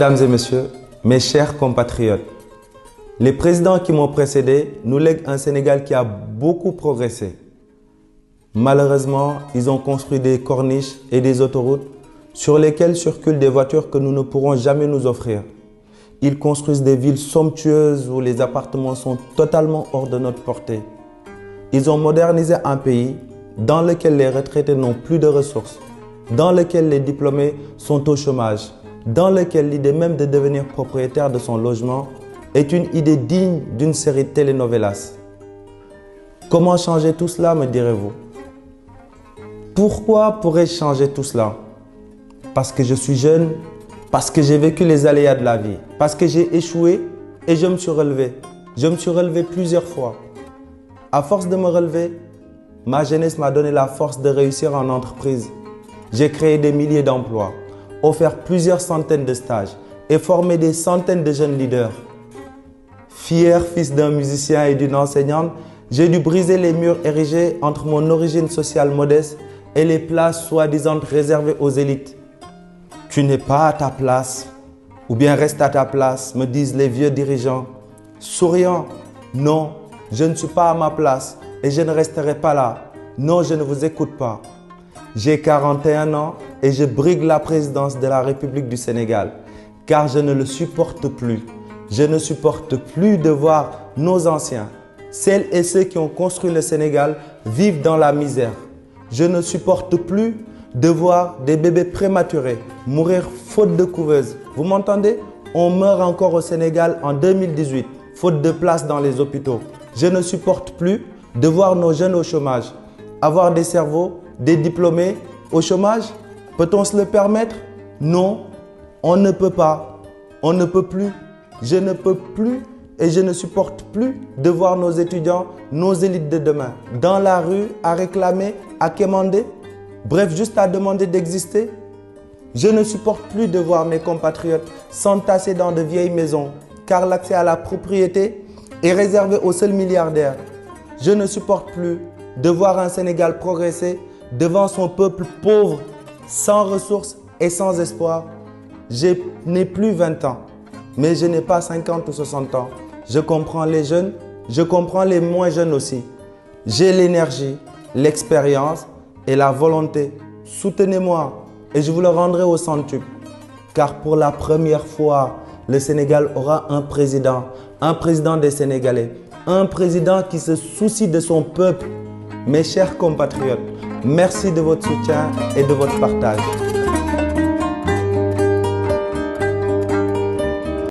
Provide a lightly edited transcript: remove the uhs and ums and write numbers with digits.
Mesdames et messieurs, mes chers compatriotes, les présidents qui m'ont précédé nous lèguent un Sénégal qui a beaucoup progressé. Malheureusement, ils ont construit des corniches et des autoroutes sur lesquelles circulent des voitures que nous ne pourrons jamais nous offrir. Ils construisent des villes somptueuses où les appartements sont totalement hors de notre portée. Ils ont modernisé un pays dans lequel les retraités n'ont plus de ressources, dans lequel les diplômés sont au chômage, dans lequel l'idée même de devenir propriétaire de son logement est une idée digne d'une série de telenovelas. Comment changer tout cela, me direz-vous? Pourquoi pourrais-je changer tout cela? Parce que je suis jeune, parce que j'ai vécu les aléas de la vie, parce que j'ai échoué et je me suis relevé. Je me suis relevé plusieurs fois. À force de me relever, ma jeunesse m'a donné la force de réussir en entreprise. J'ai créé des milliers d'emplois, offert plusieurs centaines de stages et formé des centaines de jeunes leaders. Fier fils d'un musicien et d'une enseignante, j'ai dû briser les murs érigés entre mon origine sociale modeste et les places soi-disant réservées aux élites. Tu n'es pas à ta place, ou bien reste à ta place, me disent les vieux dirigeants. Souriant, non, je ne suis pas à ma place et je ne resterai pas là. Non, je ne vous écoute pas. J'ai 41 ans et je brigue la présidence de la République du Sénégal, car je ne le supporte plus. Je ne supporte plus de voir nos anciens, celles et ceux qui ont construit le Sénégal, vivre dans la misère. Je ne supporte plus de voir des bébés prématurés mourir faute de couveuse. Vous m'entendez? On meurt encore au Sénégal en 2018, faute de place dans les hôpitaux. Je ne supporte plus de voir nos jeunes au chômage, avoir des cerveaux, des diplômés au chômage. Peut-on se le permettre? Non, on ne peut pas. On ne peut plus. Je ne peux plus et je ne supporte plus de voir nos étudiants, nos élites de demain, dans la rue, à réclamer, à quémander, bref, juste à demander d'exister. Je ne supporte plus de voir mes compatriotes s'entasser dans de vieilles maisons, car l'accès à la propriété est réservé aux seuls milliardaires. Je ne supporte plus de voir un Sénégal progresser devant son peuple pauvre, sans ressources et sans espoir. Je n'ai plus 20 ans, mais je n'ai pas 50 ou 60 ans. Je comprends les jeunes, je comprends les moins jeunes aussi. J'ai l'énergie, l'expérience et la volonté. Soutenez-moi et je vous le rendrai au centuple. Car pour la première fois, le Sénégal aura un président des Sénégalais, un président qui se soucie de son peuple. Mes chers compatriotes, merci de votre soutien et de votre partage.